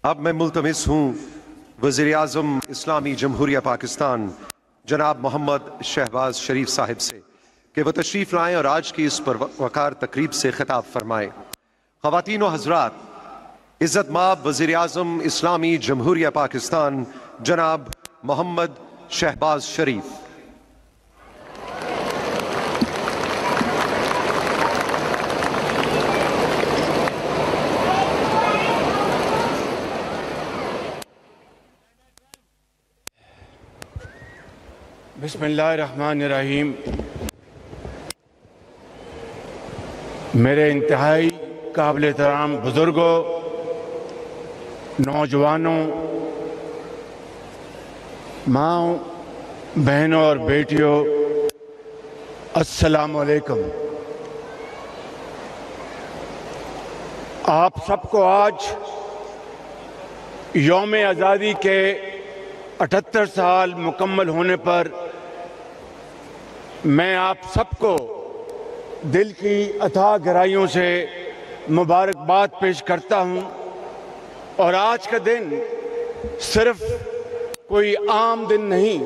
اب میں ملتمس ہوں وزیر اعظم اسلامی جمہوریہ پاکستان جناب محمد شہباز شریف صاحب سے کہ وہ تشریف لائیں اور آج کی اس پروقار تقریب سے خطاب فرمائیں۔ خواتین و حضرات، عزت مآب وزیر اعظم اسلامی جمہوریہ پاکستان جناب محمد شہباز شریف۔ بسم اللہ الرحمن الرحیم۔ میرے انتہائی قابل احترام بزرگوں، نوجوانوں، ماں، بہنوں اور بیٹیوں، السلام علیکم۔ آپ سب کو آج یوم آزادی کے 78 سال مکمل ہونے پر میں آپ سب کو دل کی اتھاہ گہرائیوں سے مبارکباد پیش کرتا ہوں۔ اور آج کا دن صرف کوئی عام دن نہیں،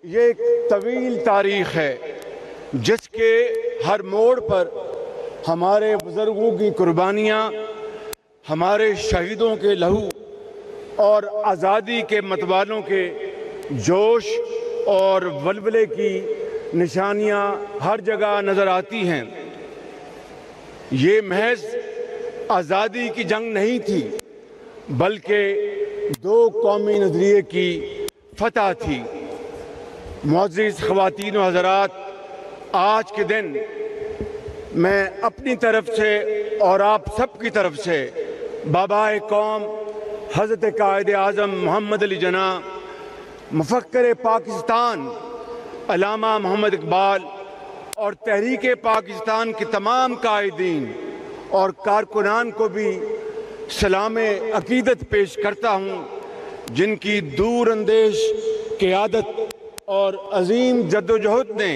یہ ایک طویل تاریخ ہے جس کے ہر موڑ پر ہمارے بزرگوں کی قربانیاں، ہمارے شہیدوں کے لہو اور آزادی کے متوالوں کے جوش اور ولولے کی نشانیاں ہر جگہ نظر آتی ہیں۔ یہ محض آزادی کی جنگ نہیں تھی، بلکہ دو قومی نظریے کی فتح تھی۔ معزز خواتین و حضرات، آج کے دن میں اپنی طرف سے اور آپ سب کی طرف سے بابائے قوم حضرت قائد اعظم محمد علی جناح، مفکر پاکستان علامہ محمد اقبال اور تحریک پاکستان کے تمام قائدین اور کارکنان کو بھی سلام عقیدت پیش کرتا ہوں، جن کی دور اندیش قیادت اور عظیم جدوجہد نے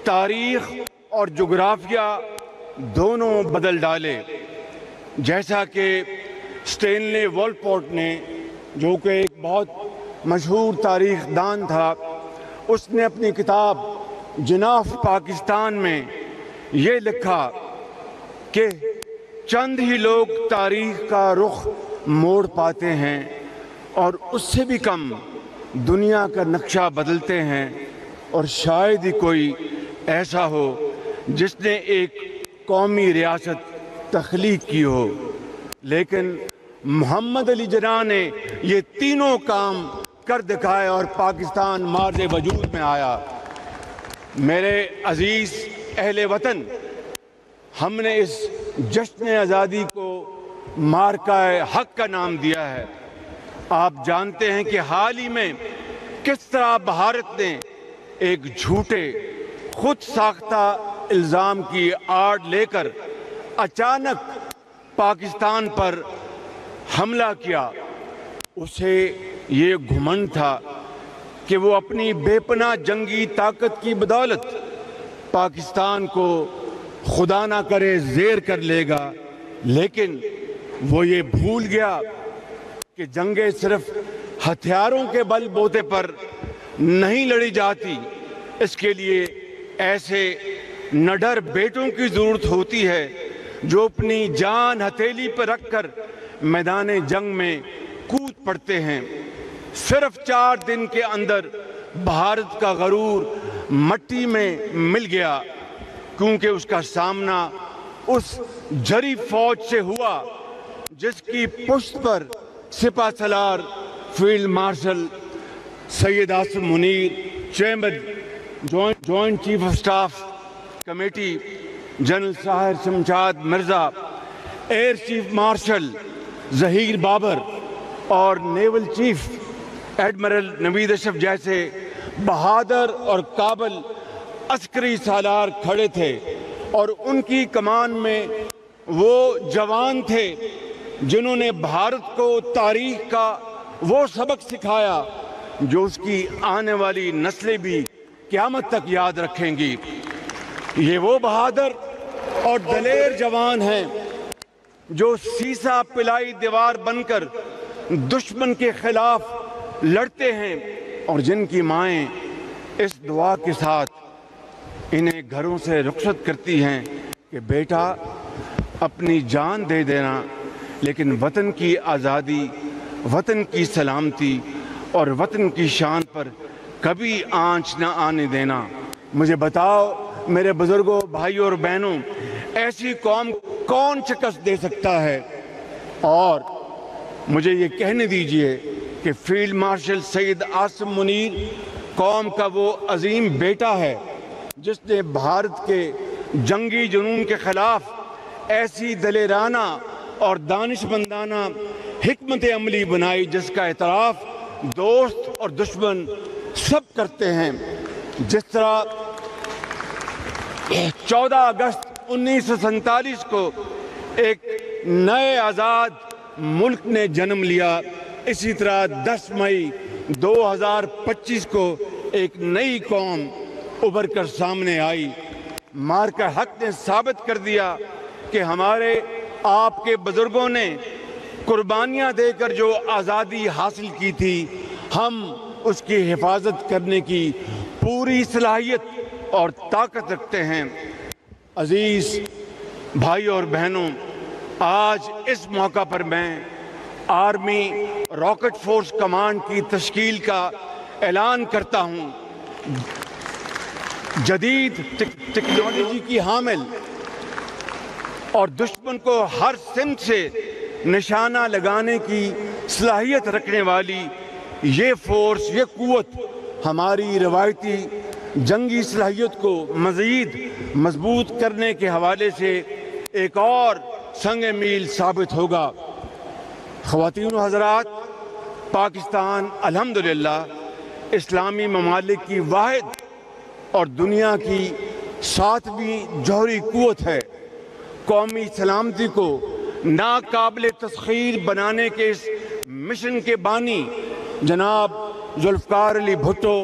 تاریخ اور جغرافیہ دونوں بدل ڈالے۔ جیسا کہ اسٹینلے وولپورٹ نے، جو کہ ایک بہت مشہور تاریخ دان تھا، اس نے اپنی کتاب جناح پاکستان میں یہ لکھا کہ چند ہی لوگ تاریخ کا رخ موڑ پاتے ہیں اور اس سے بھی کم دنیا کا نقشہ بدلتے ہیں، اور شاید ہی کوئی ایسا ہو جس نے ایک قومی ریاست تخلیق کی ہو۔ لیکن محمد علی جناح نے یہ تینوں کام کر دکھائے اور پاکستان مارز وجود میں آیا۔ میرے عزیز اہل وطن، ہم نے اس جشن آزادی کو مارکہ حق کا نام دیا ہے۔ آپ جانتے ہیں کہ حال ہی میں کس طرح بھارت نے ایک جھوٹے خود ساختہ الزام کی آڑ لے کر اچانک پاکستان پر حملہ کیا۔ اسے یہ گھمنڈ تھا کہ وہ اپنی بے پناہ جنگی طاقت کی بدولت پاکستان کو خدا نہ کرے زیر کر لے گا، لیکن وہ یہ بھول گیا کہ جنگیں صرف ہتھیاروں کے بل بوتے پر نہیں لڑی جاتی۔ اس کے لیے ایسے نڈر بیٹوں کی ضرورت ہوتی ہے جو اپنی جان ہتھیلی پر رکھ کر میدان جنگ میں کود پڑتے ہیں۔ صرف 4 دن کے اندر بھارت کا غرور مٹی میں مل گیا، کیونکہ اس کا سامنا اس جری فوج سے ہوا جس کی پشت پر سپہ سالار field marshal Syed Asim Munir, chairman joint chief of staff committee general Sahir Shamshad Mirza, air chief marshal Zaheer Babar اور نیول چیف ایڈمرل نوید اشرف جیسے بہادر اور قابل عسکری سالار کھڑے تھے، اور ان کی کمان میں وہ جوان تھے جنہوں نے بھارت کو تاریخ کا وہ سبق سکھایا جو اس کی آنے والی نسلیں بھی قیامت تک یاد رکھیں گی۔ یہ وہ بہادر اور دلیر جوان ہیں جو سیسا پلائی دیوار بن کر دشمن کے خلاف لڑتے ہیں اور جن کی مائیں اس دعا کے ساتھ انہیں گھروں سے رخصت کرتی ہیں کہ بیٹا اپنی جان دے دینا لیکن وطن کی آزادی، وطن کی سلامتی اور وطن کی شان پر کبھی آنچ نہ آنے دینا۔ مجھے بتاؤ میرے بزرگوں، بھائیوں اور بہنوں، ایسی قوم کون شکست دے سکتا ہے؟ اور مجھے یہ کہنے دیجئے کہ فیلڈ مارشل سید عاصم منیر قوم کا وہ عظیم بیٹا ہے جس نے بھارت کے جنگی جنون کے خلاف ایسی دلیرانہ اور دانشمندانہ حکمت عملی بنائی جس کا اعتراف دوست اور دشمن سب کرتے ہیں۔ جس طرح 14 اگست 1947 کو ایک نئے آزاد ملک نے جنم لیا، اسی طرح 10 مئی 2025 کو ایک نئی قوم ابھر کر سامنے آئی۔ مارکہ حق نے ثابت کر دیا کہ ہمارے آپ کے بزرگوں نے قربانیاں دے کر جو آزادی حاصل کی تھی، ہم اس کی حفاظت کرنے کی پوری صلاحیت اور طاقت رکھتے ہیں۔ عزیز بھائیوں اور بہنوں، آج اس موقع پر میں آرمی راکٹ فورس کمانڈ کی تشکیل کا اعلان کرتا ہوں۔ جدید ٹیکنالوجی کی حامل اور دشمن کو ہر سمت سے نشانہ لگانے کی صلاحیت رکھنے والی یہ فورس، یہ قوت ہماری روایتی جنگی صلاحیت کو مزید مضبوط کرنے کے حوالے سے ایک اور سنگ میل ثابت ہوگا۔ خواتین و حضرات، پاکستان الحمدللہ اسلامی ممالک کی واحد اور دنیا کی 7ویں جوہری قوت ہے۔ قومی سلامتی کو ناقابل تسخیر بنانے کے اس مشن کے بانی جناب ذوالفقار علی بھٹو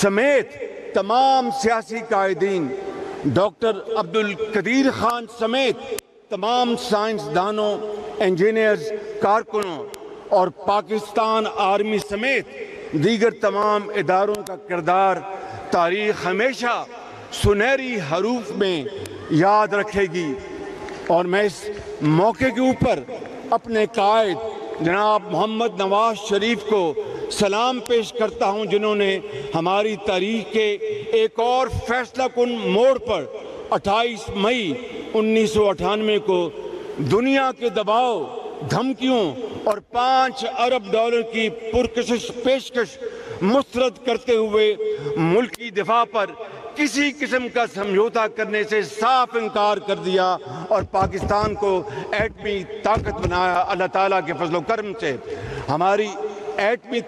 سمیت تمام سیاسی قائدین، ڈاکٹر عبدالقدیر خان سمیت تمام سائنسدانوں، انجینئرز، کارکنوں اور پاکستان آرمی سمیت دیگر تمام اداروں کا کردار تاریخ ہمیشہ سنہری حروف میں یاد رکھے گی۔ اور میں اس موقع کے اوپر اپنے قائد جناب محمد نواز شریف کو سلام پیش کرتا ہوں، جنہوں نے ہماری تاریخ کے ایک اور فیصلہ کن موڑ پر 28 مئی 1998 کو دنیا کے دباؤ، دھمکیوں اور 5 ارب ڈالر کی پرکشش پیشکش مسترد کرتے ہوئے ملکی دفاع پر کسی قسم کا سمجھوتا کرنے سے صاف انکار کر دیا اور پاکستان کو ایٹمی طاقت بنایا۔ اللہ تعالیٰ کے فضل و کرم سے ہماری ایٹمی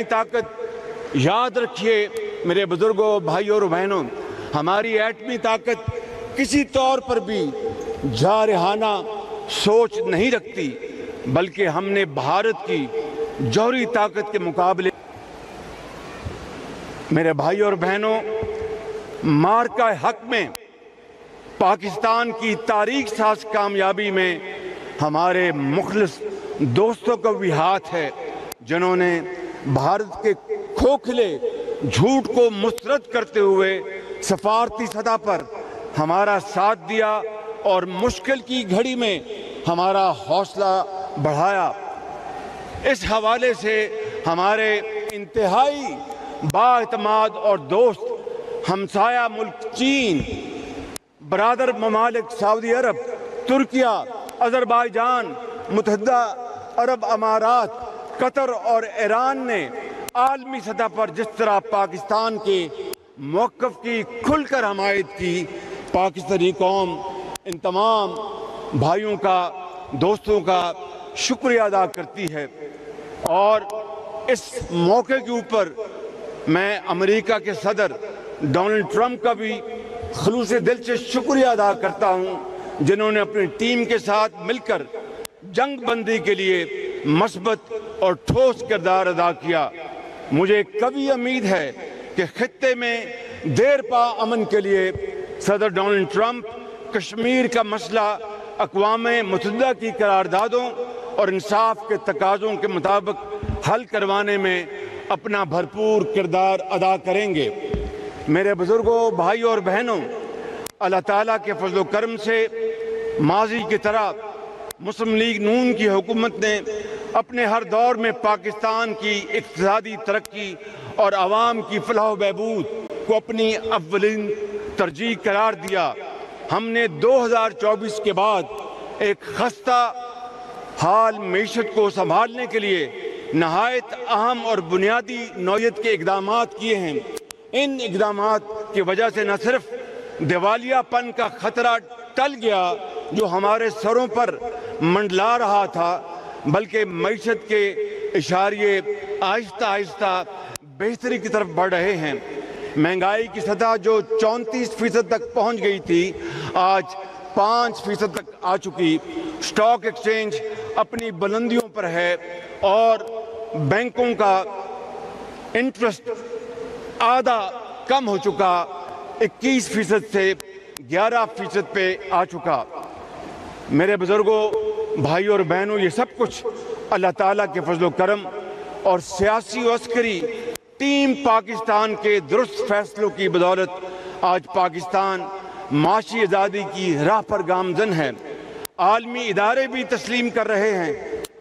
طاقت یاد رکھیے میرے بزرگوں، بھائیوں اور بہنوں، ہماری ایٹمی طاقت کسی طور پر بھی جارحانہ سوچ نہیں رکھتی، بلکہ ہم نے بھارت کی جوہری طاقت کے مقابلے میرے بھائیوں اور بہنوں، مارکہ حق میں پاکستان کی تاریخ ساز کامیابی میں ہمارے مخلص دوستوں کا بھی ہاتھ ہے، جنہوں نے بھارت کے کھوکھلے جھوٹ کو مسترد کرتے ہوئے سفارتی سطح پر ہمارا ساتھ دیا اور مشکل کی گھڑی میں ہمارا حوصلہ بڑھایا۔ اس حوالے سے ہمارے انتہائی بااعتماد اور دوست ہمسایہ ملک چین، برادر ممالک سعودی عرب، ترکیہ، آذربائیجان، متحدہ عرب امارات، قطر اور ایران نے عالمی سطح پر جس طرح پاکستان کے موقف کی کھل کر حمایت کی، پاکستانی قوم ان تمام بھائیوں کا، دوستوں کا شکریہ ادا کرتی ہے۔ اور اس موقع کے اوپر میں امریکہ کے صدر ڈونلڈ ٹرمپ کا بھی خلوص دل سے شکریہ ادا کرتا ہوں، جنہوں نے اپنی ٹیم کے ساتھ مل کر جنگ بندی کے لیے مثبت اور ٹھوس کردار ادا کیا۔ مجھے کبھی امید ہے کہ خطے میں دیر پا امن کے لیے صدر ڈونلڈ ٹرمپ کشمیر کا مسئلہ اقوام متحدہ کی قراردادوں اور انصاف کے تقاضوں کے مطابق حل کروانے میں اپنا بھرپور کردار ادا کریں گے۔ میرے بزرگوں، بھائیوں اور بہنوں، اللہ تعالیٰ کے فضل و کرم سے ماضی کی طرح مسلم لیگ نون کی حکومت نے اپنے ہر دور میں پاکستان کی اقتصادی ترقی اور عوام کی فلاح و بہبود کو اپنی اولین ترجیح قرار دیا۔ ہم نے 2024 کے بعد ایک خستہ حال معیشت کو سنبھالنے کے لیے نہایت اہم اور بنیادی نوعیت کے اقدامات کیے ہیں۔ ان اقدامات کی وجہ سے نہ صرف دیوالیہ پن کا خطرہ ٹل گیا جو ہمارے سروں پر منڈلا رہا تھا، بلکہ معیشت کے اشاریے آہستہ آہستہ بہتری کی طرف بڑھ رہے ہیں۔ مہنگائی کی سطح جو 34% تک پہنچ گئی تھی، آج 5% تک آ چکی۔ سٹاک ایکسچینج اپنی بلندیوں پر ہے اور بینکوں کا انٹرسٹ آدھا کم ہو چکا، 21% سے 11% پہ آ چکا۔ میرے بزرگوں، بھائیوں اور بہنوں، یہ سب کچھ اللہ تعالیٰ کے فضل و کرم اور سیاسی و عسکری ٹیم پاکستان کے درست فیصلوں کی بدولت آج پاکستان معاشی آزادی کی راہ پر گامزن ہے۔ عالمی ادارے بھی تسلیم کر رہے ہیں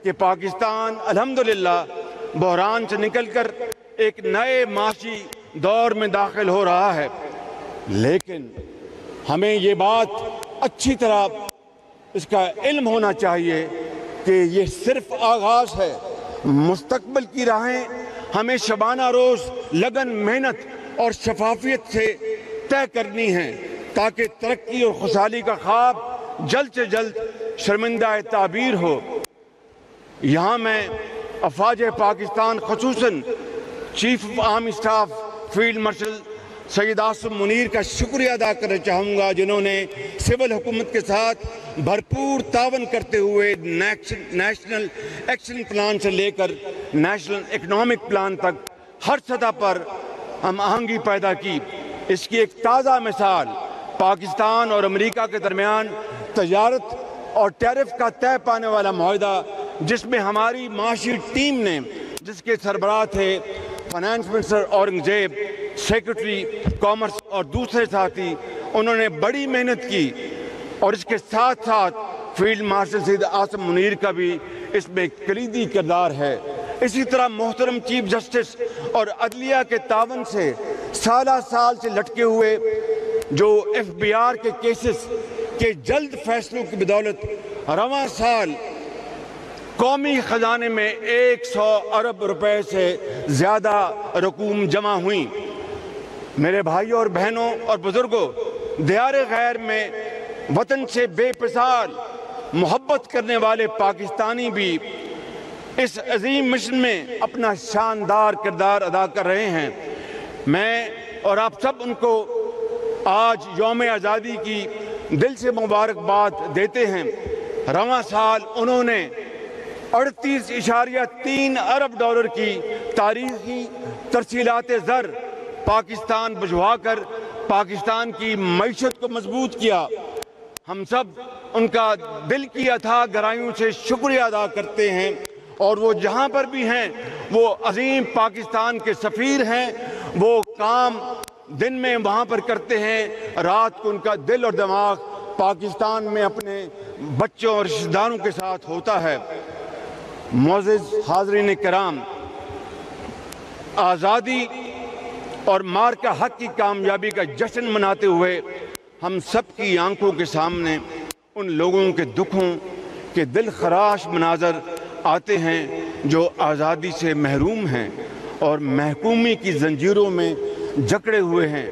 کہ پاکستان الحمدللہ بحران سے نکل کر ایک نئے معاشی دور میں داخل ہو رہا ہے، لیکن ہمیں یہ بات اچھی طرح اس کا علم ہونا چاہیے کہ یہ صرف آغاز ہے۔ مستقبل کی راہیں ہمیں شبانہ روز لگن، محنت اور شفافیت سے طے کرنی ہیں تاکہ ترقی اور خوشحالی کا خواب جلد سے جلد شرمندہ تعبیر ہو۔ یہاں میں افواج پاکستان، خصوصاً chief of army staff field marshal Syed Asim Munir کا شکریہ ادا کرنا چاہوں گا، جنہوں نے سول حکومت کے ساتھ بھرپور تعاون کرتے ہوئے نیشنل ایکشن پلان سے لے کر نیشنل اکنامک پلان تک ہر سطح پر ہم آہنگی پیدا کی۔ اس کی ایک تازہ مثال پاکستان اور امریکہ کے درمیان تجارت اور ٹیرف کا طے پانے والا معاہدہ، جس میں ہماری معاشی ٹیم نے، جس کے سربراہ تھے finance minister Aurangzeb, secretary commerce اور دوسرے ساتھی، انہوں نے بڑی محنت کی، اور اس کے ساتھ ساتھ فیلڈ مارشل سید عاصم منیر کا بھی اس میں کلیدی کردار ہے۔ اسی طرح محترم چیف جسٹس اور عدلیہ کے تعاون سے سالہ سال سے لٹکے ہوئے جو FBI کے کیسز کے جلد فیصلوں کی بدولت رواں سال قومی خزانے میں 100 ارب روپے سے زیادہ رقوم جمع ہوئیں۔ میرے بھائیوں اور بہنوں اور بزرگوں، دیار غیر میں وطن سے بے مثال محبت کرنے والے پاکستانی بھی اس عظیم مشن میں اپنا شاندار کردار ادا کر رہے ہیں۔ میں اور آپ سب ان کو آج یوم آزادی کی دل سے مبارکباد دیتے ہیں۔ رواں سال انہوں نے 38.3 ارب ڈالر کی تاریخی ترسیلات زر پاکستان بھجوا کر پاکستان کی معیشت کو مضبوط کیا۔ ہم سب ان کا دل کی اتھاہ گہرائیوں سے شکریہ ادا کرتے ہیں، اور وہ جہاں پر بھی ہیں وہ عظیم پاکستان کے سفیر ہیں۔ وہ کام دن میں وہاں پر کرتے ہیں، رات کو ان کا دل اور دماغ پاکستان میں اپنے بچوں اور رشتہ داروں کے ساتھ ہوتا ہے۔ معزز حاضرین کرام، آزادی اور مارکہ حق کی کامیابی کا جشن مناتے ہوئے ہم سب کی آنکھوں کے سامنے ان لوگوں کے دکھوں کے دل خراش مناظر آتے ہیں جو آزادی سے محروم ہیں اور محکومی کی زنجیروں میں جکڑے ہوئے ہیں۔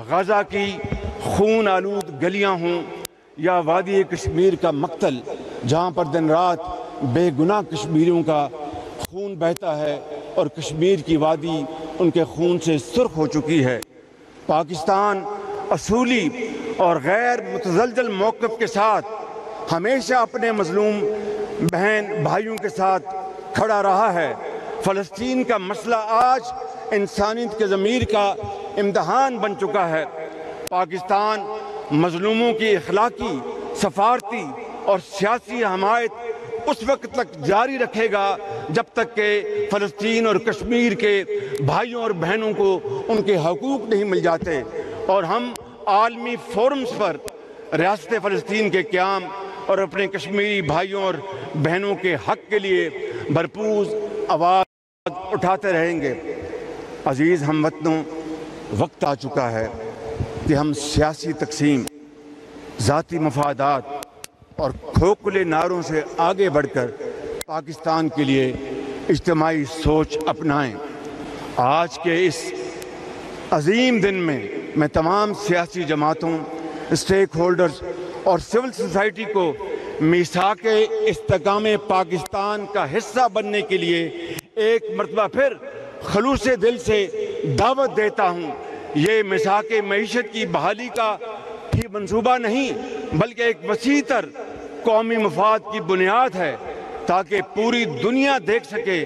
غزہ کی خون آلود گلیاں ہوں یا وادی کشمیر کا مقتل، جہاں پر دن رات بے گناہ کشمیریوں کا خون بہتا ہے اور کشمیر کی وادی ان کے خون سے سرخ ہو چکی ہے۔ پاکستان اصولی اور غیر متزلزل موقف کے ساتھ ہمیشہ اپنے مظلوم بہن بھائیوں کے ساتھ کھڑا رہا ہے۔ فلسطین کا مسئلہ آج انسانیت کے ضمیر کا امتحان بن چکا ہے۔ پاکستان مظلوموں کی اخلاقی، سفارتی اور سیاسی حمایت اس وقت تک جاری رکھے گا جب تک کہ فلسطین اور کشمیر کے بھائیوں اور بہنوں کو ان کے حقوق نہیں مل جاتے، اور ہم عالمی فورمز پر ریاست فلسطین کے قیام اور اپنے کشمیری بھائیوں اور بہنوں کے حق کے لیے بھرپور آواز اٹھاتے رہیں گے۔ عزیز ہم وطنوں، وقت آ چکا ہے کہ ہم سیاسی تقسیم، ذاتی مفادات اور کھوکھلے نعروں سے آگے بڑھ کر پاکستان کے لیے اجتماعی سوچ اپنائیں۔ آج کے اس عظیم دن میں تمام سیاسی جماعتوں، اسٹیک ہولڈرز اور سول سوسائٹی کو میثاق استحکام پاکستان کا حصہ بننے کے لیے ایک مرتبہ پھر خلوص دل سے دعوت دیتا ہوں۔ یہ میثاق معیشت کی بحالی کا ہی منصوبہ نہیں بلکہ ایک وسیع تر قومی مفاد کی بنیاد ہے، تاکہ پوری دنیا دیکھ سکے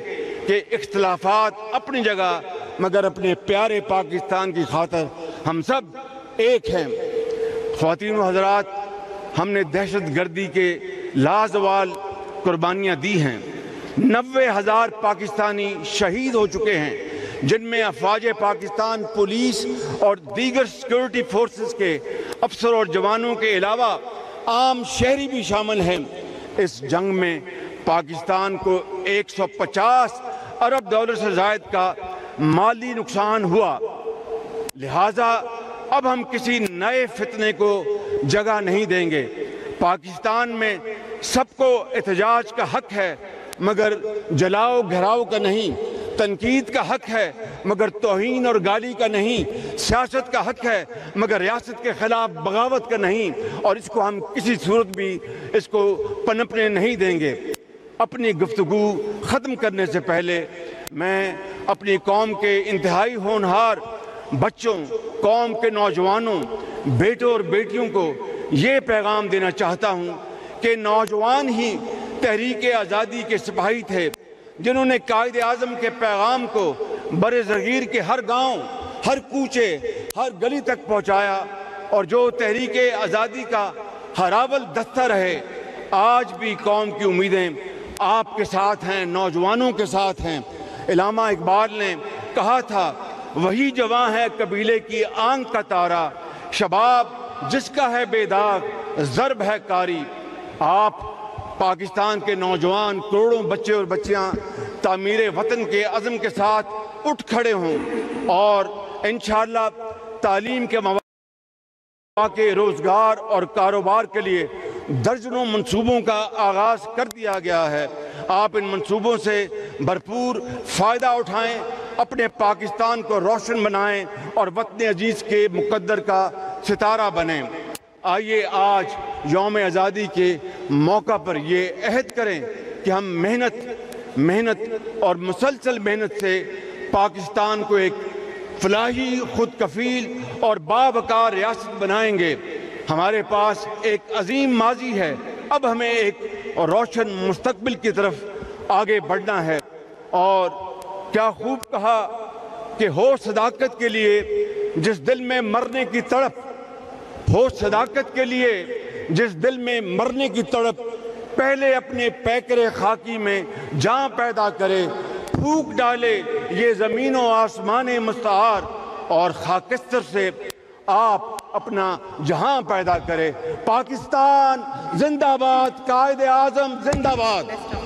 کہ اختلافات اپنی جگہ مگر اپنے پیارے پاکستان کی خاطر ہم سب ایک ہیں۔ خواتین و حضرات، ہم نے دہشت گردی کے لازوال قربانیاں دی ہیں۔ 90,000 پاکستانی شہید ہو چکے ہیں، جن میں افواج پاکستان، پولیس اور دیگر سیکورٹی فورسز کے افسر اور جوانوں کے علاوہ عام شہری بھی شامل ہیں۔ اس جنگ میں پاکستان کو 150 ارب ڈالر سے زائد کا مالی نقصان ہوا، لہٰذا اب ہم کسی نئے فتنے کو جگہ نہیں دیں گے۔ پاکستان میں سب کو احتجاج کا حق ہے مگر جلاؤ گھراؤ کا نہیں، تنقید کا حق ہے مگر توہین اور گالی کا نہیں، سیاست کا حق ہے مگر ریاست کے خلاف بغاوت کا نہیں، اور اس کو ہم کسی صورت بھی اس کو پنپنے نہیں دیں گے۔ اپنی گفتگو ختم کرنے سے پہلے میں اپنی قوم کے انتہائی ہونہار بچوں، قوم کے نوجوانوں، بیٹوں اور بیٹیوں کو یہ پیغام دینا چاہتا ہوں کہ نوجوان ہی تحریک آزادی کے سپاہی تھے، جنہوں نے قائد اعظم کے پیغام کو بر صغیر کے ہر گاؤں، ہر کوچے، ہر گلی تک پہنچایا، اور جو تحریک آزادی کا ہراول دستہ رہے۔ آج بھی قوم کی امیدیں آپ کے ساتھ ہیں، نوجوانوں کے ساتھ ہیں۔ علامہ اقبال نے کہا تھا، وہی جواں ہے قبیلے کی آنکھ کا تارا، شباب جس کا ہے بے داغ ضرب ہے کاری۔ آپ پاکستان کے نوجوان، کروڑوں بچے اور بچیاں تعمیر وطن کے عزم کے ساتھ اٹھ کھڑے ہوں، اور انشاءاللہ تعلیم کے مواقع، روزگار اور کاروبار کے لیے درجنوں منصوبوں کا آغاز کر دیا گیا ہے۔ آپ ان منصوبوں سے بھرپور فائدہ اٹھائیں، اپنے پاکستان کو روشن بنائیں اور وطن عزیز کے مقدر کا ستارہ بنیں۔ آئیے آج یوم آزادی کے موقع پر یہ عہد کریں کہ ہم محنت اور مسلسل محنت سے پاکستان کو ایک فلاحی، خود کفیل اور باوقار ریاست بنائیں گے۔ ہمارے پاس ایک عظیم ماضی ہے، اب ہمیں ایک روشن مستقبل کی طرف آگے بڑھنا ہے۔ اور کیا خوب کہا کہ ہو صداقت کے لیے جس دل میں مرنے کی تڑپ، ہو صداقت کے لیے جس دل میں مرنے کی تڑپ، پہلے اپنے پیکرے خاکی میں جان پیدا کرے، پھونک ڈالے یہ زمین و آسمان مستعار، اور خاکستر سے آپ اپنا جہاں پیدا کرے۔ پاکستان زندہ باد، قائد اعظم زندہ باد۔